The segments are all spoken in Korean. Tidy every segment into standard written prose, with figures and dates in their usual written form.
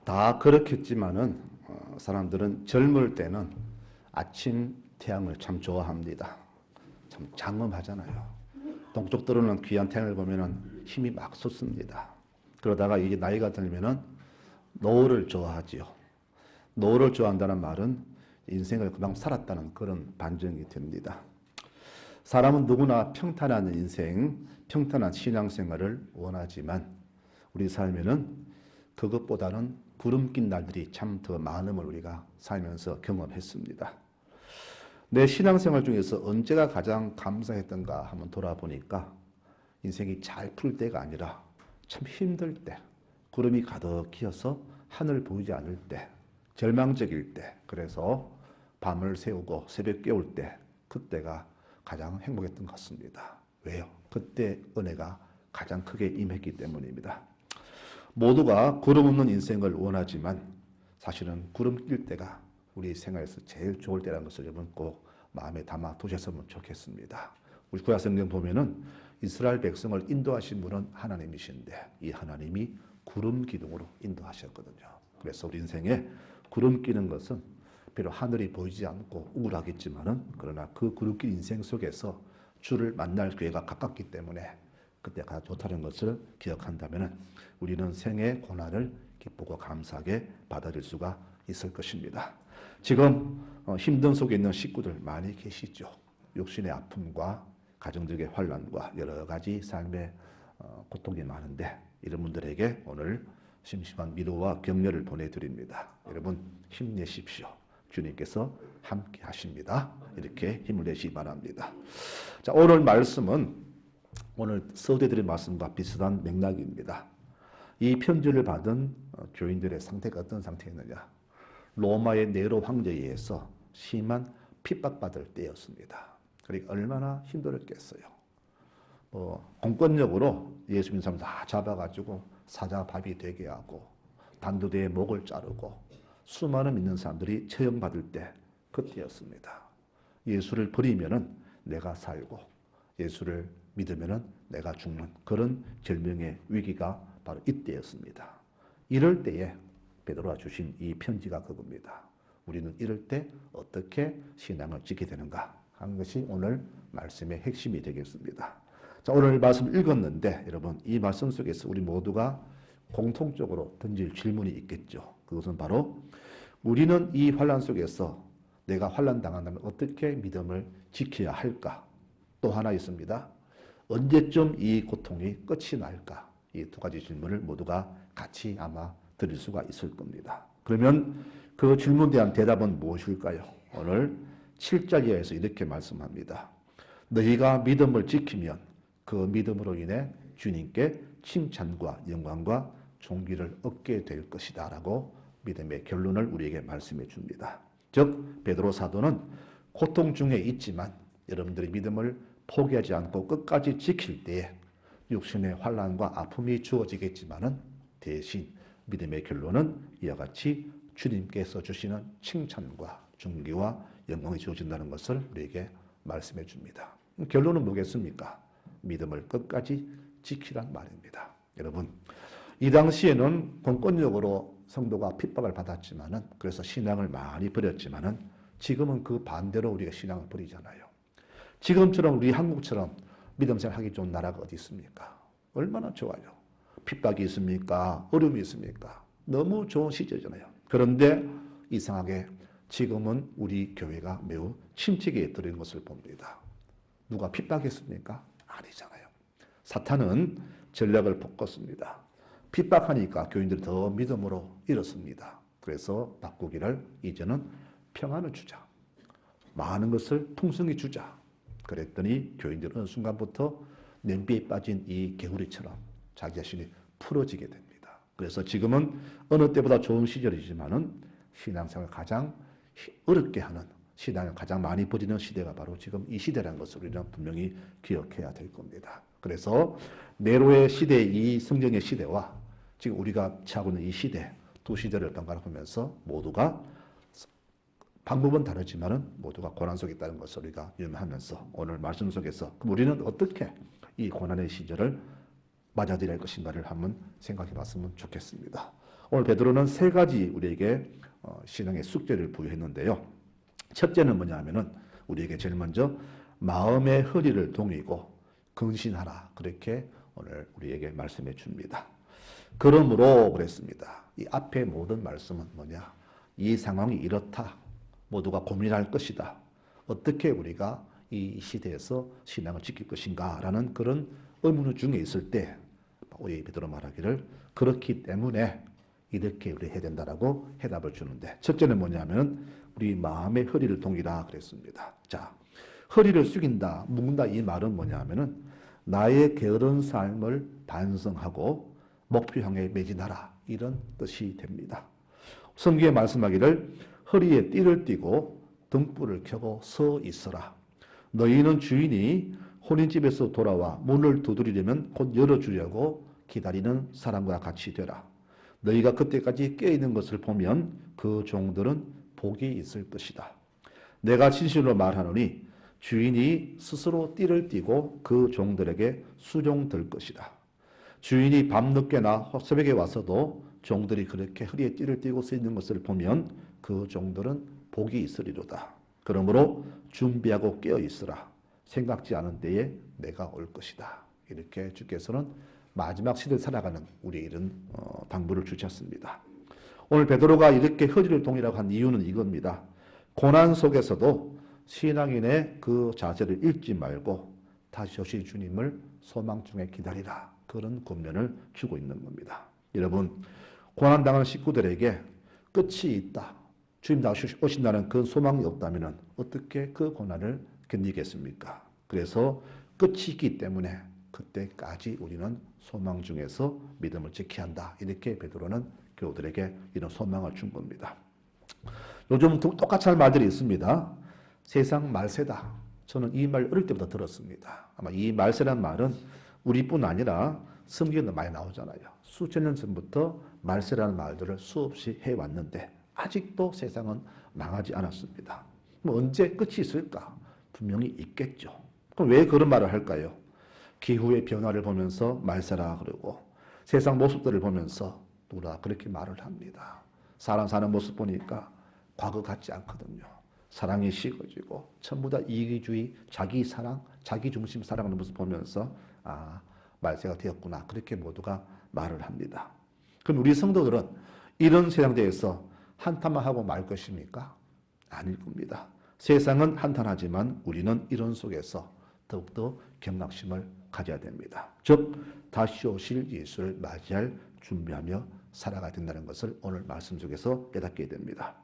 다 그렇겠지만은 사람들은 젊을 때는 아침 태양을 참 좋아합니다. 참 장엄하잖아요. 동쪽 들어오는 귀한 태양을 보면은 힘이 막 솟습니다. 그러다가 이게 나이가 들면은 노을을 좋아하지요. 노을을 좋아한다는 말은 인생을 그냥 살았다는 그런 반증이 됩니다. 사람은 누구나 평탄한 인생, 평탄한 신앙생활을 원하지만 우리 삶에는 그것보다는 구름 낀 날들이 참 더 많음을 우리가 살면서 경험했습니다. 내 신앙생활 중에서 언제가 가장 감사했던가 한번 돌아보니까 인생이 잘 풀 때가 아니라 참 힘들 때, 구름이 가득 끼어서 하늘 보이지 않을 때, 절망적일 때, 그래서 밤을 새우고 새벽 깨울 때, 그때가 가장 행복했던 것 같습니다. 왜요? 그때 은혜가 가장 크게 임했기 때문입니다. 모두가 구름 없는 인생을 원하지만 사실은 구름 낄 때가 우리 생활에서 제일 좋을 때라는 것을 여러분 꼭 마음에 담아 두셨으면 좋겠습니다. 우리 구약성경 보면은 이스라엘 백성을 인도하신 분은 하나님이신데 이 하나님이 구름 기둥으로 인도하셨거든요. 그래서 우리 인생에 구름 끼는 것은 비록 하늘이 보이지 않고 우울하겠지만은 그러나 그 구름 낀 인생 속에서 주를 만날 기회가 가깝기 때문에 그때가 좋다는 것을 기억한다면 우리는 생의 고난을 기쁘고 감사하게 받아들일 수가 있을 것입니다. 지금 힘든 속에 있는 식구들 많이 계시죠. 육신의 아픔과 가정적인 환난과 여러 가지 삶의 고통이 많은데 이런 분들에게 오늘 심심한 위로와 격려를 보내드립니다. 여러분 힘내십시오. 주님께서 함께 하십니다. 이렇게 힘을 내시기 바랍니다. 자, 오늘 말씀은 오늘 서두에드린 말씀과 비슷한 맥락입니다. 이 편지를 받은 교인들의 상태가 어떤 상태였느냐? 로마의 네로 황제에 의해서 심한 핍박받을 때였습니다. 그러니까 얼마나 힘들었겠어요. 공권력으로 예수 믿는 사람 다 잡아가지고 사자밥이 되게 하고 단두대에 목을 자르고 수많은 믿는 사람들이 처형받을 때 그때였습니다. 예수를 버리면은 내가 살고 예수를 믿으면은 내가 죽는 그런 절명의 위기가 바로 이때였습니다. 이럴 때에 베드로가 주신 이 편지가 그겁니다. 우리는 이럴 때 어떻게 신앙을 지키게 되는가 하는 것이 오늘 말씀의 핵심이 되겠습니다. 자, 오늘 말씀 읽었는데 여러분 이 말씀 속에서 우리 모두가 공통적으로 던질 질문이 있겠죠. 그것은 바로 우리는 이 환난 속에서 내가 환난 당한다면 어떻게 믿음을 지켜야 할까? 또 하나 있습니다. 언제쯤 이 고통이 끝이 날까? 이 두 가지 질문을 모두가 같이 아마 드릴 수가 있을 겁니다. 그러면 그 질문에 대한 대답은 무엇일까요? 오늘 7절 이하에서 이렇게 말씀합니다. 너희가 믿음을 지키면 그 믿음으로 인해 주님께 칭찬과 영광과 존귀를 얻게 될 것이다 라고 믿음의 결론을 우리에게 말씀해 줍니다. 즉 베드로 사도는 고통 중에 있지만 여러분들의 믿음을 포기하지 않고 끝까지 지킬 때에 육신의 환난과 아픔이 주어지겠지만은 대신 믿음의 결론은 이와 같이 주님께서 주시는 칭찬과 존귀와 영광이 주어진다는 것을 우리에게 말씀해 줍니다. 결론은 뭐겠습니까? 믿음을 끝까지 지키란 말입니다. 여러분, 이 당시에는 공권력으로 성도가 핍박을 받았지만은 그래서 신앙을 많이 버렸지만은 지금은 그 반대로 우리가 신앙을 버리잖아요. 지금처럼 우리 한국처럼 믿음 생활하기 좋은 나라가 어디 있습니까? 얼마나 좋아요. 핍박이 있습니까? 어려움이 있습니까? 너무 좋은 시절이잖아요. 그런데 이상하게 지금은 우리 교회가 매우 침체기에 들어있는 것을 봅니다. 누가 핍박했습니까? 아니잖아요. 사탄은 전략을 바꿨습니다. 핍박하니까 교인들이 더 믿음으로 일었습니다. 그래서 바꾸기를 이제는 평안을 주자. 많은 것을 풍성히 주자. 그랬더니 교인들은 어느 순간부터 냄비에 빠진 이 개구리처럼 자기 자신이 풀어지게 됩니다. 그래서 지금은 어느 때보다 좋은 시절이지만은 신앙생활을 가장 어렵게 하는 신앙을 가장 많이 버리는 시대가 바로 지금 이 시대라는 것을 우리는 분명히 기억해야 될 겁니다. 그래서 네로의 시대, 이 성경의 시대와 지금 우리가 처하고 있는 이 시대, 두 시대를 번갈아보면서 모두가 방법은 다르지만은 모두가 고난 속에 있다는 것을 우리가 유념하면서 오늘 말씀 속에서 그럼 우리는 어떻게 이 고난의 시절을 맞아들여야 할 것인가를 한번 생각해 봤으면 좋겠습니다. 오늘 베드로는 세 가지 우리에게 신앙의 숙제를 부여했는데요. 첫째는 뭐냐 하면은 우리에게 제일 먼저 마음의 허리를 동이고 근신하라. 그렇게 오늘 우리에게 말씀해 줍니다. 그러므로 그랬습니다. 이 앞에 모든 말씀은 뭐냐? 이 상황이 이렇다. 모두가 고민할 것이다. 어떻게 우리가 이 시대에서 신앙을 지킬 것인가 라는 그런 의문 중에 있을 때 우리 베드로 말하기를 그렇기 때문에 이렇게 우리 해야 된다라고 해답을 주는데 첫째는 뭐냐면 우리 마음의 허리를 동이라 그랬습니다. 자, 허리를 숙인다, 묶는다 이 말은 뭐냐면은 나의 게으른 삶을 반성하고 목표 향해 매진하라 이런 뜻이 됩니다. 성경에 말씀하기를 허리에 띠를 띠고 등불을 켜고 서 있어라. 너희는 주인이 혼인집에서 돌아와 문을 두드리려면 곧 열어주려고 기다리는 사람과 같이 되라. 너희가 그때까지 깨어있는 것을 보면 그 종들은 복이 있을 것이다. 내가 진실로 말하노니 주인이 스스로 띠를 띠고 그 종들에게 수종될 것이다. 주인이 밤늦게나 새벽에 와서도 종들이 그렇게 허리에 띠를 띠고 서 있는 것을 보면 그 종들은 복이 있으리로다. 그러므로 준비하고 깨어 있으라. 생각지 않은 때에 내가 올 것이다. 이렇게 주께서는 마지막 시대를 살아가는 우리의 이런 당부를 주셨습니다. 오늘 베드로가 이렇게 허리를 동이라고 한 이유는 이겁니다. 고난 속에서도 신앙인의 그 자세를 잃지 말고 다시 오실 주님을 소망 중에 기다리라. 그런 권면을 주고 있는 겁니다. 여러분, 고난당한 식구들에게 끝이 있다. 주님 다시 오신다는 그 소망이 없다면 어떻게 그 고난을 견디겠습니까? 그래서 끝이 있기 때문에 그때까지 우리는 소망 중에서 믿음을 지켜야 한다. 이렇게 베드로는 교우들에게 이런 소망을 준 겁니다. 요즘 똑같이 할 말들이 있습니다. 세상 말세다. 저는 이 말 어릴 때부터 들었습니다. 아마 이 말세란 말은 우리뿐 아니라 성경에도 많이 나오잖아요. 수천 년 전부터 말세라는 말들을 수없이 해왔는데 아직도 세상은 망하지 않았습니다. 언제 끝이 있을까? 분명히 있겠죠. 그럼 왜 그런 말을 할까요? 기후의 변화를 보면서 말세라 그러고 세상 모습들을 보면서 누구나 그렇게 말을 합니다. 사람 사는 모습 보니까 과거 같지 않거든요. 사랑이 식어지고 전부 다 이기주의, 자기 사랑, 자기 중심 살아가는 모습 보면서 말세가 되었구나. 그렇게 모두가 말을 합니다. 그럼 우리 성도들은 이런 세상대에서 한탄만 하고 말 것입니까? 아닐 겁니다. 세상은 한탄하지만 우리는 이런 속에서 더욱더 경각심을 가져야 됩니다. 즉 다시 오실 예수를 맞이할 준비하며 살아가야 된다는 것을 오늘 말씀 속에서 깨닫게 됩니다.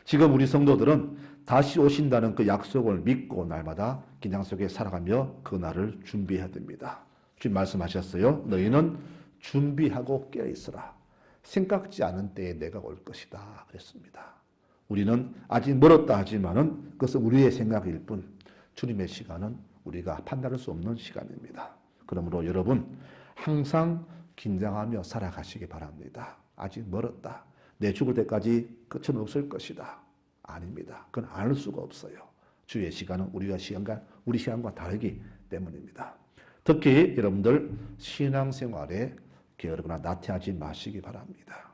지금 우리 성도들은 다시 오신다는 그 약속을 믿고 날마다 긴장 속에 살아가며 그 날을 준비해야 됩니다. 주님 말씀하셨어요. 너희는 준비하고 깨어 있으라. 생각지 않은 때에 내가 올 것이다. 그랬습니다. 우리는 아직 멀었다 하지만은 그것은 우리의 생각일 뿐 주님의 시간은 우리가 판단할 수 없는 시간입니다. 그러므로 여러분 항상 긴장하며 살아가시기 바랍니다. 아직 멀었다. 내 죽을 때까지 끝은 없을 것이다. 아닙니다. 그건 알 수가 없어요. 주의 시간은 우리 시간과 다르기 때문입니다. 특히 여러분들 신앙생활에 게으르거나 나태하지 마시기 바랍니다.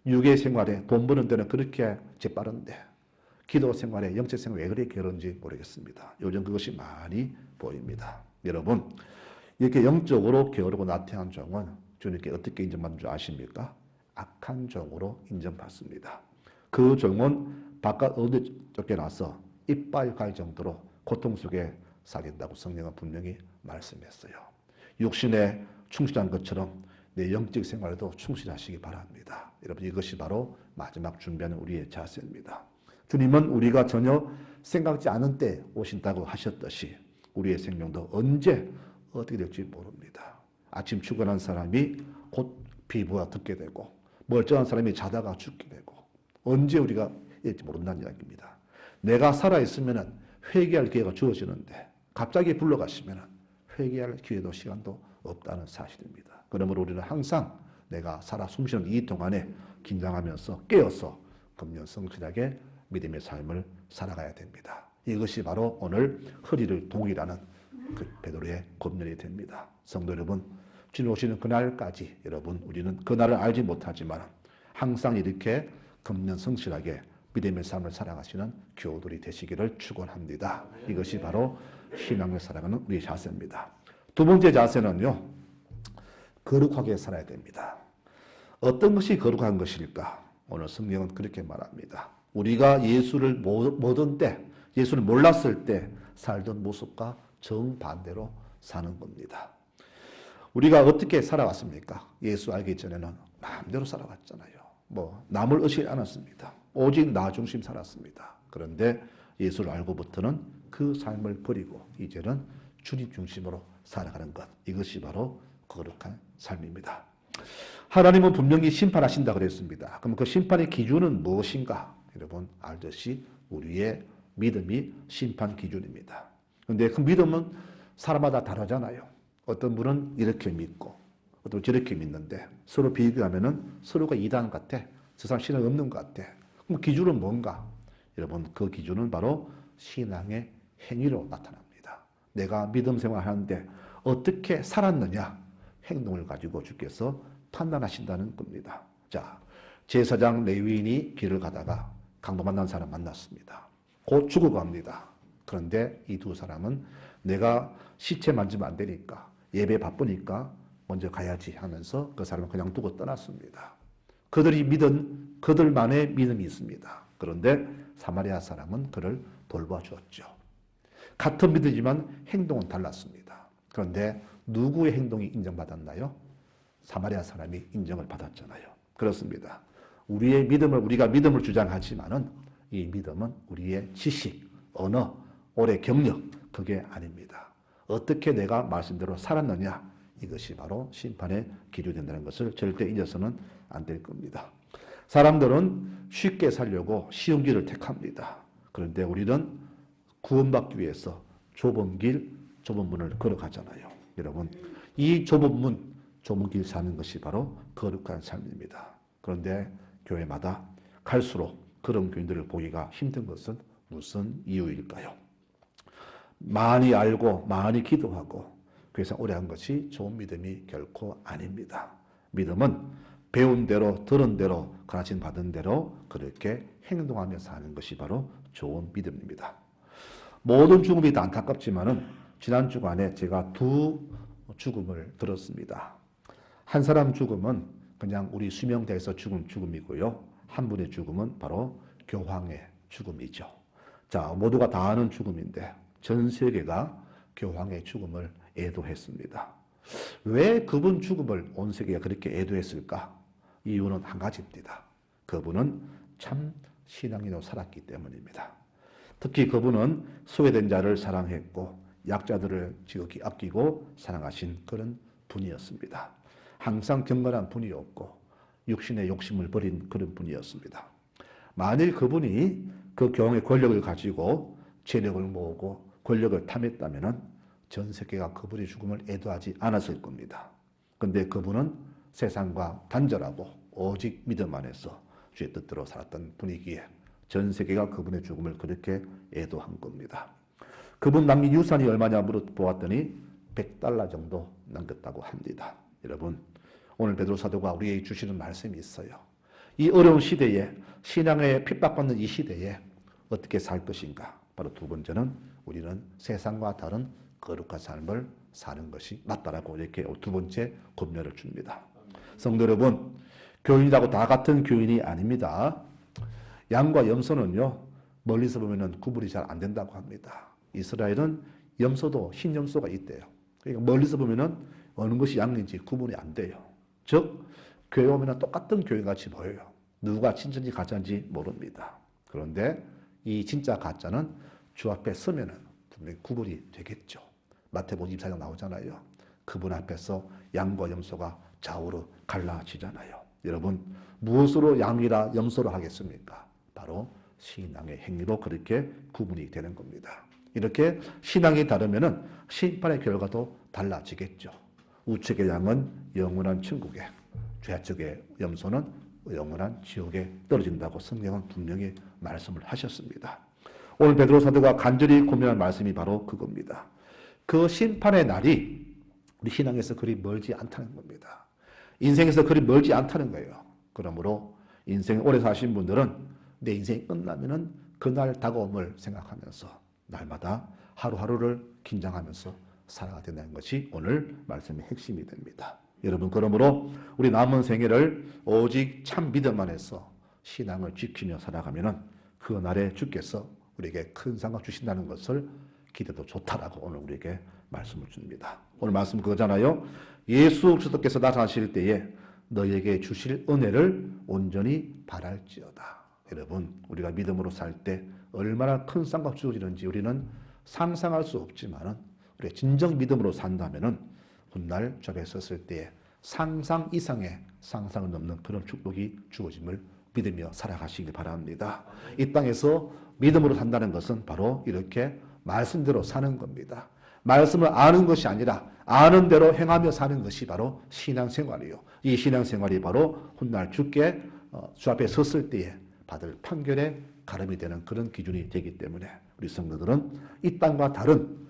육의 생활에 돈 버는 데는 그렇게 재빠른데 기도 생활에 영적 생활에 왜 그렇게 게으른지 모르겠습니다. 요즘 그것이 많이 보입니다. 여러분 이렇게 영적으로 게으르고 나태한 종은 주님께 어떻게 인정받는 줄 아십니까? 악한 종으로 인정받습니다. 그 종은 바깥 어디 쫓겨나서 이빨 갈 정도로 고통 속에 살인다고 성경은 분명히 말씀했어요. 육신에 충실한 것처럼 내 영적 생활에도 충실하시기 바랍니다. 여러분 이것이 바로 마지막 준비하는 우리의 자세입니다. 주님은 우리가 전혀 생각지 않은 때 오신다고 하셨듯이 우리의 생명도 언제 어떻게 될지 모릅니다. 아침 출근한 사람이 곧 비부가 듣게 되고 멀쩡한 사람이 자다가 죽게 되고 언제 우리가 될지 모른다는 이야기입니다. 내가 살아있으면 회개할 기회가 주어지는데 갑자기 불러가시면 회개할 기회도 시간도 없다는 사실입니다. 그러므로 우리는 항상 내가 살아 숨쉬는 이 동안에 긴장하면서 깨어서 금년 성실하게 믿음의 삶을 살아가야 됩니다. 이것이 바로 오늘 허리를 동이라는 그 베드로의 권면이 됩니다. 성도 여러분, 주님 오시는 그날까지 여러분 우리는 그날을 알지 못하지만 항상 이렇게 검면성실하게 믿음의 삶을 살아가시는 교우들이 되시기를 축원합니다. 이것이 바로 신앙을 살아가는 우리의 자세입니다. 두 번째 자세는요, 거룩하게 살아야 됩니다. 어떤 것이 거룩한 것일까? 오늘 성경은 그렇게 말합니다. 우리가 예수를 모든 때, 예수를 몰랐을 때 살던 모습과 정반대로 사는 겁니다. 우리가 어떻게 살아왔습니까? 예수 알기 전에는 마음대로 살아왔잖아요. 남을 의식하지 않았습니다. 오직 나 중심 살았습니다. 그런데 예수를 알고부터는 그 삶을 버리고 이제는 주님 중심으로 살아가는 것. 이것이 바로 거룩한 삶입니다. 하나님은 분명히 심판하신다 그랬습니다. 그럼 그 심판의 기준은 무엇인가? 여러분 알듯이 우리의 믿음이 심판 기준입니다. 그런데 그 믿음은 사람마다 다르잖아요. 어떤 분은 이렇게 믿고 어떤 분은 저렇게 믿는데 서로 비교하면은 서로가 이단 같아. 세상 신앙 없는 것 같아. 그럼 기준은 뭔가? 여러분 그 기준은 바로 신앙의 행위로 나타납니다. 내가 믿음 생활하는데 어떻게 살았느냐? 행동을 가지고 주께서 판단하신다는 겁니다. 자, 제사장 레위인이 길을 가다가 강도 만난 사람 만났습니다. 곧 죽어갑니다. 그런데 이 두 사람은 내가 시체 만지면 안 되니까 예배 바쁘니까 먼저 가야지 하면서 그 사람을 그냥 두고 떠났습니다. 그들이 믿은 그들만의 믿음이 있습니다. 그런데 사마리아 사람은 그를 돌봐주었죠. 같은 믿음이지만 행동은 달랐습니다. 그런데 누구의 행동이 인정받았나요? 사마리아 사람이 인정을 받았잖아요. 그렇습니다. 우리가 믿음을 주장하지만은 이 믿음은 우리의 지식, 언어, 오래 경력, 그게 아닙니다. 어떻게 내가 말씀대로 살았느냐, 이것이 바로 심판의 기준이 된다는 것을 절대 잊어서는 안 될 겁니다. 사람들은 쉽게 살려고 쉬운 길을 택합니다. 그런데 우리는 구원받기 위해서 좁은 문을 걸어가잖아요. 여러분, 이 좁은 길 사는 것이 바로 거룩한 삶입니다. 그런데 교회마다 갈수록 그런 교인들을 보기가 힘든 것은 무슨 이유일까요? 많이 알고 많이 기도하고 교회에서 오래 한 것이 좋은 믿음이 결코 아닙니다. 믿음은 배운 대로 들은 대로 가르침 받은 대로 그렇게 행동하며 사는 것이 바로 좋은 믿음입니다. 모든 죽음이 다 안타깝지만은 지난 주간에 제가 두 죽음을 들었습니다. 한 사람 죽음은 그냥 우리 수명대에서 죽은 죽음이고요. 한 분의 죽음은 바로 교황의 죽음이죠. 자, 모두가 다 아는 죽음인데 전 세계가 교황의 죽음을 애도했습니다. 왜 그분 죽음을 온 세계가 그렇게 애도했을까? 이유는 한 가지입니다. 그분은 참 신앙인으로 살았기 때문입니다. 특히 그분은 소외된 자를 사랑했고 약자들을 지극히 아끼고 사랑하신 그런 분이었습니다. 항상 경건한 분이었고 육신의 욕심을 버린 그런 분이었습니다. 만일 그분이 그 교황의 권력을 가지고 재력을 모으고 권력을 탐했다면 전 세계가 그분의 죽음을 애도하지 않았을 겁니다. 그런데 그분은 세상과 단절하고 오직 믿음 안에서 주의 뜻대로 살았던 분이기에 전 세계가 그분의 죽음을 그렇게 애도한 겁니다. 그분 남긴 유산이 얼마냐 물어보았더니 $100 정도 남겼다고 합니다. 여러분, 오늘 베드로 사도가 우리에게 주시는 말씀이 있어요. 이 어려운 시대에, 신앙에 핍박받는 이 시대에 어떻게 살 것인가? 바로 두 번째는 우리는 세상과 다른 거룩한 삶을 사는 것이 맞다라고 이렇게 두 번째 권면을 줍니다. 성도 여러분, 교인이라고 다 같은 교인이 아닙니다. 양과 염소는요, 멀리서 보면 구분이 잘 안 된다고 합니다. 이스라엘은 염소도 흰 염소가 있대요. 그러니까 멀리서 보면 어느 것이 양인지 구분이 안 돼요. 즉, 교회 오면 똑같은 교인같이 보여요. 누가 진짜인지 가짜인지 모릅니다. 그런데 이 진짜 가짜는 주 앞에 서면은 분명히 구분이 되겠죠. 마태복음 24장 나오잖아요. 그분 앞에서 양과 염소가 좌우로 갈라지잖아요. 여러분, 무엇으로 양이라 염소로 하겠습니까? 바로 신앙의 행위로 그렇게 구분이 되는 겁니다. 이렇게 신앙이 다르면은 심판의 결과도 달라지겠죠. 우측의 양은 영원한 천국에, 좌측의 염소는 영원한 지옥에 떨어진다고 성경은 분명히 말씀을 하셨습니다. 오늘 베드로 사도가 간절히 고민한 말씀이 바로 그겁니다. 그 심판의 날이 우리 신앙에서 그리 멀지 않다는 겁니다. 인생에서 그리 멀지 않다는 거예요. 그러므로 인생 오래 사신 분들은 내 인생이 끝나면은 그날 다가옴을 생각하면서 날마다 하루하루를 긴장하면서 살아가야 된다는 것이 오늘 말씀의 핵심이 됩니다. 여러분, 그러므로 우리 남은 생애를 오직 참 믿음 안에서 신앙을 지키며 살아가면은 그날에 주께서 우리에게 큰 상을 주신다는 것을 기대도 좋다라고 오늘 우리에게 말씀을 줍니다. 오늘 말씀 그거잖아요. 예수 그리스도께서 나타나실 때에 너에게 주실 은혜를 온전히 바랄지어다. 여러분, 우리가 믿음으로 살 때 얼마나 큰 쌍값 주어지는지 우리는 상상할 수 없지만은 우리 진정 믿음으로 산다면은 훗날 주 앞에 섰을 때에 상상 이상의 상상을 넘는 그런 축복이 주어짐을 믿으며 살아가시길 바랍니다. 이 땅에서 믿음으로 산다는 것은 바로 이렇게 말씀대로 사는 겁니다. 말씀을 아는 것이 아니라 아는 대로 행하며 사는 것이 바로 신앙생활이요. 이 신앙생활이 바로 훗날 주께 주 앞에 섰을 때에 받을 판결의 가름이 되는 그런 기준이 되기 때문에 우리 성도들은 이 땅과 다른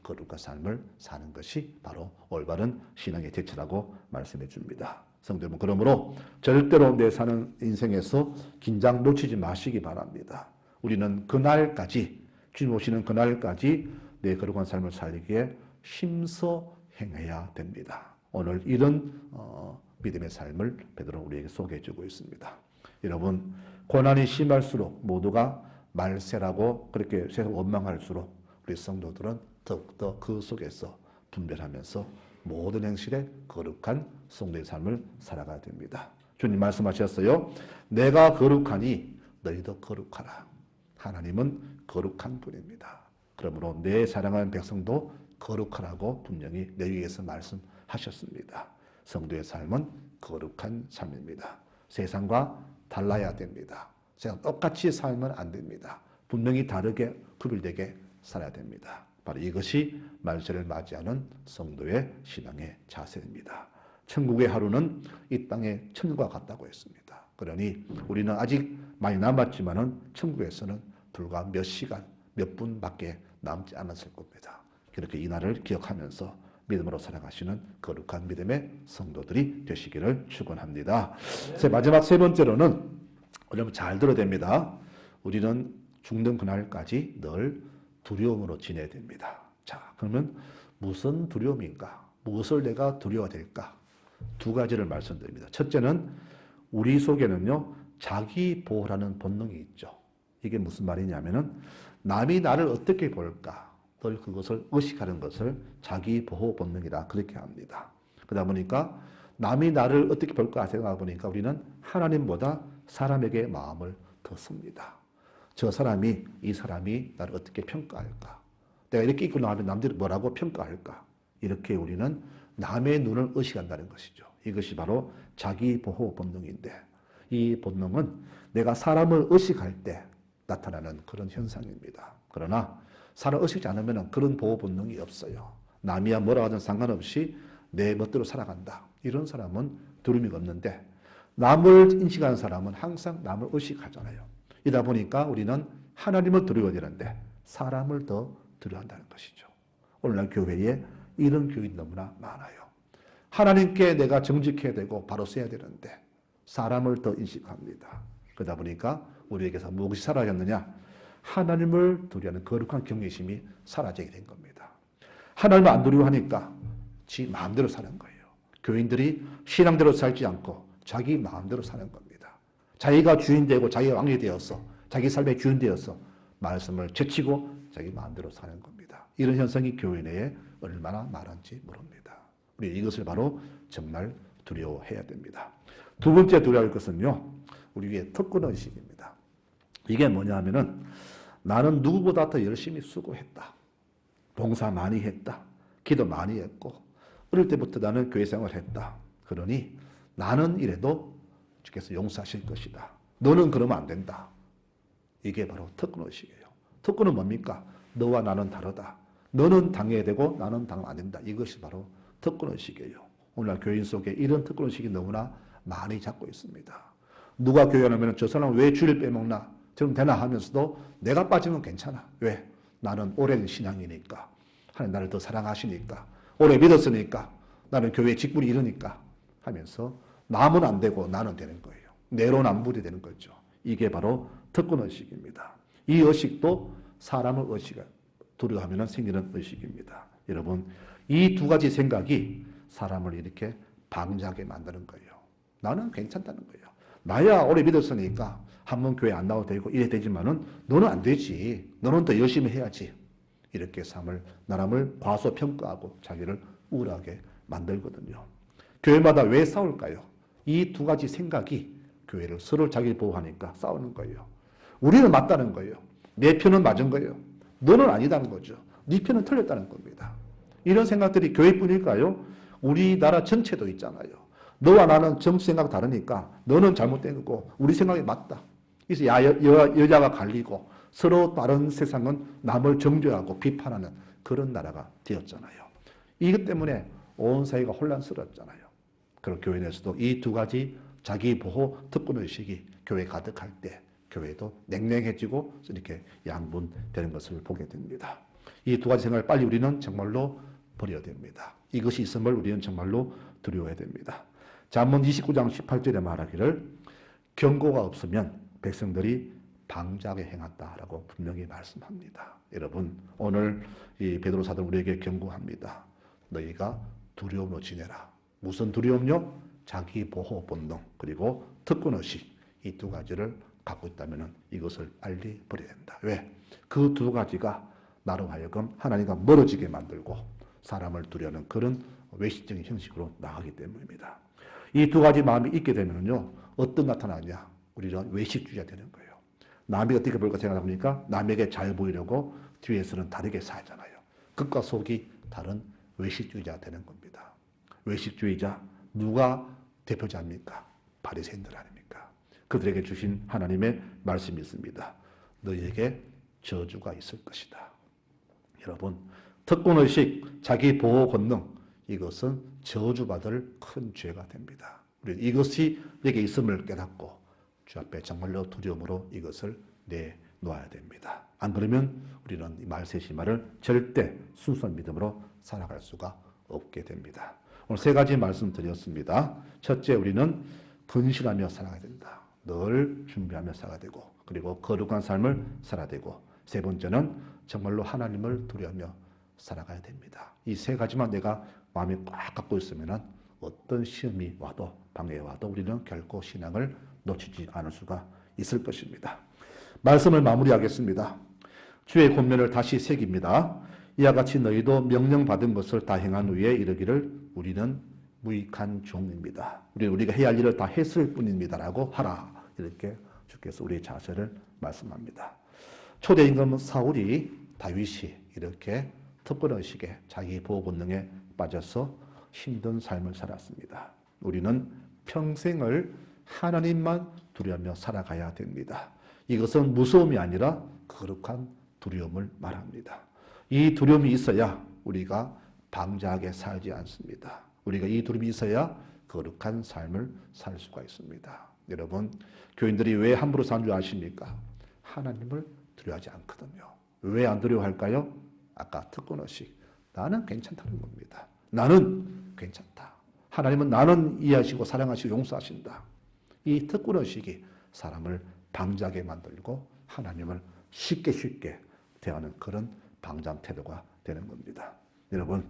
거룩한 삶을 사는 것이 바로 올바른 신앙의 대체라고 말씀해 줍니다. 성도 여러분, 그러므로 절대로 내 사는 인생에서 긴장 놓치지 마시기 바랍니다. 우리는 그날까지, 주님 오시는 그날까지 내 거룩한 삶을 살기에 힘써 행해야 됩니다. 오늘 이런 믿음의 삶을 베드로는 우리에게 소개해 주고 있습니다. 여러분, 고난이 심할수록 모두가 말세라고 그렇게 세상 원망할수록 우리 성도들은 더욱더 그 속에서 분별하면서 모든 행실에 거룩한 성도의 삶을 살아가야 됩니다. 주님 말씀하셨어요. 내가 거룩하니 너희도 거룩하라. 하나님은 거룩한 분입니다. 그러므로 내 사랑하는 백성도 거룩하라고 분명히 내 위해서 말씀하셨습니다. 성도의 삶은 거룩한 삶입니다. 세상과 달라야 됩니다. 세상 똑같이 살면 안 됩니다. 분명히 다르게 구별되게 살아야 됩니다. 바로 이것이 말세를 맞이하는 성도의 신앙의 자세입니다. 천국의 하루는 이 땅의 천국과 같다고 했습니다. 그러니 우리는 아직 많이 남았지만은 천국에서는 불과 몇 시간, 몇 분밖에 남지 않았을 겁니다. 그렇게 이 날을 기억하면서 믿음으로 살아가시는 거룩한 믿음의 성도들이 되시기를 축원합니다. 마지막 세 번째로는 여러분 잘 들어야 됩니다. 우리는 죽는 그날까지 늘 두려움으로 지내야 됩니다. 자, 그러면 무슨 두려움인가? 무엇을 내가 두려워야 될까? 두 가지를 말씀드립니다. 첫째는 우리 속에는요, 자기 보호라는 본능이 있죠. 이게 무슨 말이냐면은 남이 나를 어떻게 볼까? 늘 그것을 의식하는 것을 자기 보호 본능이라 그렇게 합니다. 그러다 보니까 남이 나를 어떻게 볼까 생각해 보니까 우리는 하나님보다 사람에게 마음을 더 씁니다. 이 사람이 나를 어떻게 평가할까? 내가 이렇게 입고 나가면 남들이 뭐라고 평가할까? 이렇게 우리는 남의 눈을 의식한다는 것이죠. 이것이 바로 자기 보호 본능인데 이 본능은 내가 사람을 의식할 때 나타나는 그런 현상입니다. 그러나 사람을 의식하지 않으면 그런 보호 본능이 없어요. 남이야 뭐라 하든 상관없이 내 멋대로 살아간다. 이런 사람은 두려움이 없는데 남을 인식하는 사람은 항상 남을 의식하잖아요. 이다 보니까 우리는 하나님을 두려워야 되는데 사람을 더 두려워한다는 것이죠. 오늘날 교회에 이런 교인이 너무나 많아요. 하나님께 내가 정직해야 되고 바로 써야 되는데 사람을 더 인식합니다. 그러다 보니까 우리에게서 무엇이 사라졌느냐? 하나님을 두려워하는 거룩한 경외심이 사라지게 된 겁니다. 하나님을 안 두려워하니까 지 마음대로 사는 거예요. 교인들이 신앙대로 살지 않고 자기 마음대로 사는 겁니다. 자기가 주인 되고 자기가 왕이 되어서 자기 삶의 주인 되어서 말씀을 제치고 자기 마음대로 사는 겁니다. 이런 현상이 교회 내에 얼마나 많은지 모릅니다. 우리 이것을 바로 정말 두려워해야 됩니다. 두 번째 두려워할 것은요, 우리의 특권의식입니다. 이게 뭐냐 하면은 나는 누구보다 더 열심히 수고했다. 봉사 많이 했다. 기도 많이 했고 어릴 때부터 나는 교회 생활을 했다. 그러니 나는 이래도 주께서 용서하실 것이다. 너는 그러면 안 된다. 이게 바로 특권의식이에요. 특권은 뭡니까? 너와 나는 다르다. 너는 당해야 되고 나는 당하면 안 된다. 이것이 바로 특권의식이에요. 오늘날 교인 속에 이런 특권의식이 너무나 많이 잡고 있습니다. 누가 교회 오면 저 사람은 왜 주일 빼먹나? 저럼 되나 하면서도 내가 빠지면 괜찮아. 왜? 나는 오랜 신앙이니까. 하나님 나를 더 사랑하시니까. 오래 믿었으니까. 나는 교회 직분이 이러니까 하면서 남은 안 되고 나는 되는 거예요. 내로남불이 되는 거죠. 이게 바로 특권의식입니다. 이 의식도 사람의 의식을 두려워하면 생기는 의식입니다. 여러분, 이 두 가지 생각이 사람을 이렇게 방자하게 만드는 거예요. 나는 괜찮다는 거예요. 나야 오래 믿었으니까 한번 교회 안 나와도 되고 이래 되지만은 너는 안 되지. 너는 더 열심히 해야지. 이렇게 사람을 과소평가하고 자기를 우울하게 만들거든요. 교회마다 왜 싸울까요? 이 두 가지 생각이 교회를 서로 자기 보호하니까 싸우는 거예요. 우리는 맞다는 거예요. 내 편은 맞은 거예요. 너는 아니다는 거죠. 네 편은 틀렸다는 겁니다. 이런 생각들이 교회뿐일까요? 우리나라 전체도 있잖아요. 너와 나는 정치 생각 다르니까 너는 잘못된 거고 우리 생각이 맞다. 그래서 여자가 갈리고 서로 다른 세상은 남을 정죄하고 비판하는 그런 나라가 되었잖아요. 이것 때문에 온 사회가 혼란스럽잖아요. 그리고 교회 내에서도 이 두 가지 자기 보호 특권의식이 교회에 가득할 때 교회도 냉랭해지고 이렇게 양분되는 것을 보게 됩니다. 이 두 가지 생각을 빨리 우리는 정말로 버려야 됩니다. 이것이 있음을 우리는 정말로 두려워해야 됩니다. 잠언 29장 18절에 말하기를 경고가 없으면 백성들이 방자하게 행한다라고 분명히 말씀합니다. 여러분, 오늘 이 베드로 사도는 우리에게 경고합니다. 너희가 두려움으로 지내라. 무슨 두려움요? 자기 보호 본능 그리고 특권의식 이 두 가지를 갖고 있다면 이것을 빨리 버려야 된다. 왜? 그 두 가지가 나로 하여금 하나님과 멀어지게 만들고 사람을 두려워하는 그런 외식적인 형식으로 나가기 때문입니다. 이 두 가지 마음이 있게 되면요 어떤 나타나냐? 우리는 외식주의가 되는 거예요. 남이 어떻게 볼까 생각하다 보니까 남에게 잘 보이려고 뒤에서는 다르게 살잖아요. 겉과 속이 다른 외식주의자가 되는 겁니다. 외식주의자 누가 대표자입니까? 바리새인들 아닙니까? 그들에게 주신 하나님의 말씀이 있습니다. 너희에게 저주가 있을 것이다. 여러분, 특권의식, 자기 보호 본능 이것은 저주받을 큰 죄가 됩니다. 우리 이것이 내게 있음을 깨닫고 주 앞에 정말로 두려움으로 이것을 내놓아야 됩니다. 안 그러면 우리는 이 말세심화를 절대 순수한 믿음으로 살아갈 수가 없게 됩니다. 오늘 세 가지 말씀드렸습니다. 첫째, 우리는 근신하며 살아가야 된다. 늘 준비하며 살아야 되고 그리고 거룩한 삶을 살아야 되고 세 번째는 정말로 하나님을 두려워하며 살아가야 됩니다. 이 세 가지만 내가 마음에 꽉 갖고 있으면 어떤 시험이 와도 방해가 와도 우리는 결코 신앙을 놓치지 않을 수가 있을 것입니다. 말씀을 마무리하겠습니다. 주의 권면을 다시 새깁니다. 이와 같이 너희도 명령받은 것을 다 행한 후에 이르기를 우리는 무익한 종입니다. 우리가 해야 할 일을 다 했을 뿐입니다라고 하라. 이렇게 주께서 우리의 자세를 말씀합니다. 초대 임금 사울이 다윗이 이렇게 특권의식에 자기 보호 본능에 빠져서 힘든 삶을 살았습니다. 우리는 평생을 하나님만 두려워하며 살아가야 됩니다. 이것은 무서움이 아니라 거룩한 두려움을 말합니다. 이 두려움이 있어야 우리가 방자하게 살지 않습니다. 우리가 이 두려움이 있어야 거룩한 삶을 살 수가 있습니다. 여러분, 교인들이 왜 함부로 사는 줄 아십니까? 하나님을 두려워하지 않거든요. 왜 안 두려워할까요? 아까 특권의식. 나는 괜찮다는 겁니다. 나는 괜찮다. 하나님은 나는 이해하시고 사랑하시고 용서하신다. 이 특권의식이 사람을 방자하게 만들고 하나님을 쉽게 대하는 그런 방장 태도가 되는 겁니다. 여러분,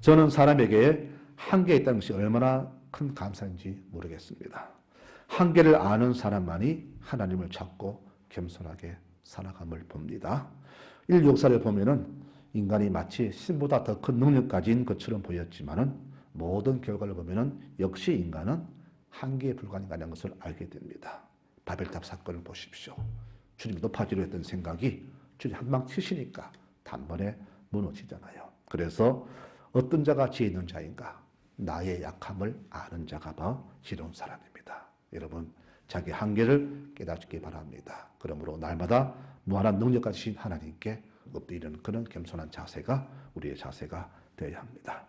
저는 사람에게 한계 있다는 것이 얼마나 큰 감사인지 모르겠습니다. 한계를 아는 사람만이 하나님을 찾고 겸손하게 살아감을 봅니다. 인류 역사를 보면은 인간이 마치 신보다 더 큰 능력 가진 것처럼 보였지만은 모든 결과를 보면은 역시 인간은 한계에 불과하다는 것을 알게 됩니다. 바벨탑 사건을 보십시오. 주님이 높아지려 했던 생각이 주님 한 방 치시니까 단번에 무너지잖아요. 그래서 어떤 자가 지혜 있는 자인가? 나의 약함을 아는 자가 더 지혜로운 사람입니다. 여러분, 자기 한계를 깨닫기 바랍니다. 그러므로 날마다 무한한 능력 가지신 하나님께 엎드리는 그런 겸손한 자세가 우리의 자세가 되어야 합니다.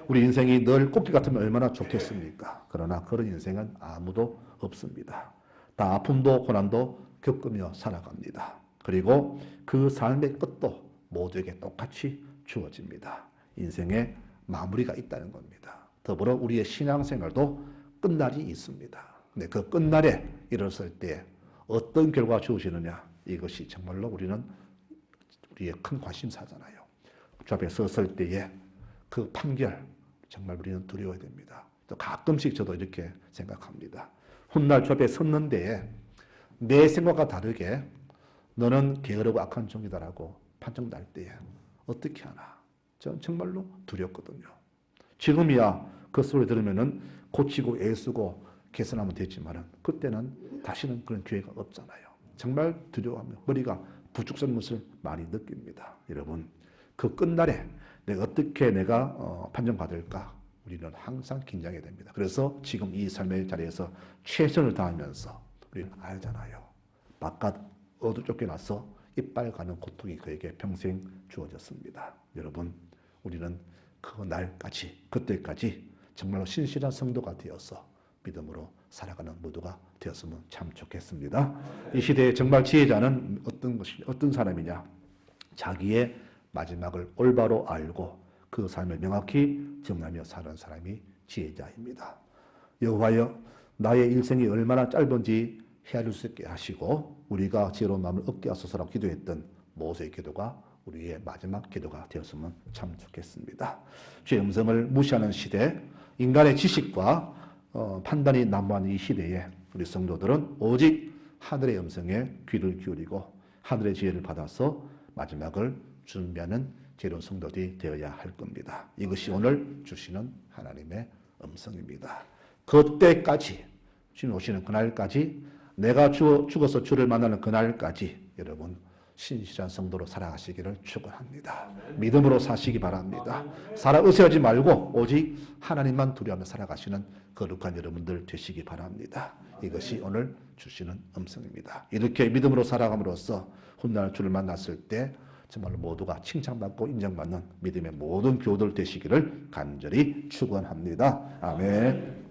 우리 인생이 늘 꽃길 같으면 얼마나 좋겠습니까? 그러나 그런 인생은 아무도 없습니다. 다 아픔도 고난도 겪으며 살아갑니다. 그리고 그 삶의 끝도 모두에게 똑같이 주어집니다. 인생에 마무리가 있다는 겁니다. 더불어 우리의 신앙생활도 끝날이 있습니다. 네, 그 끝날에 이르렀을 때 어떤 결과 주시느냐, 이것이 정말로 우리의 큰 관심사잖아요. 주 앞에 섰을 때의 그 판결, 정말 우리는 두려워야 됩니다. 또 가끔씩 저도 이렇게 생각합니다. 훗날 주 앞에 섰는데 내 생각과 다르게 너는 게으르고 악한 종이다라고 판정날 때에 어떻게 하나? 저는 정말로 두렵거든요. 지금이야 그 소리 들으면은 고치고 애쓰고 개선하면 되지만은 그때는 다시는 그런 기회가 없잖아요. 정말 두려워하며 머리가 부축 서는 것을 많이 느낍니다. 여러분, 그 끝날에 어떻게 내가 판정받을까? 우리는 항상 긴장해야 됩니다. 그래서 지금 이 삶의 자리에서 최선을 다하면서 우리는 알잖아요. 바깥 어두 쫓겨나서 이빨 가는 고통이 그에게 평생 주어졌습니다. 여러분, 우리는 그 날까지, 그때까지 정말로 신실한 성도가 되어서 믿음으로 살아가는 모두가 되었으면 참 좋겠습니다. 이 시대에 정말 지혜자는 어떤 사람이냐? 자기의 마지막을 올바로 알고 그 삶을 명확히 정하며 사는 사람이 지혜자입니다. 여호와여, 나의 일생이 얼마나 짧은지 헤아릴 수 있게 하시고 우리가 지혜로운 마음을 얻게 하소서라고 기도했던 모세의 기도가 우리의 마지막 기도가 되었으면 참 좋겠습니다. 주의 음성을 무시하는 시대, 인간의 지식과 판단이 난무하는 이 시대에 우리 성도들은 오직 하늘의 음성에 귀를 기울이고 하늘의 지혜를 받아서 마지막을 준비하는 지혜로운 성도들이 되어야 할 겁니다. 이것이 오늘 주시는 하나님의 음성입니다. 그때까지, 주님 오시는 그날까지, 내가 죽어서 주를 만나는 그날까지 여러분 신실한 성도로 살아가시기를 축원합니다. 믿음으로 사시기 바랍니다. 살아 의지하지 말고 오직 하나님만 두려워하며 살아가시는 거룩한 여러분들 되시기 바랍니다. 이것이 오늘 주시는 음성입니다. 이렇게 믿음으로 살아감으로써 훗날 주를 만났을 때 정말로 모두가 칭찬받고 인정받는 믿음의 모든 교도들 되시기를 간절히 축원합니다. 아멘.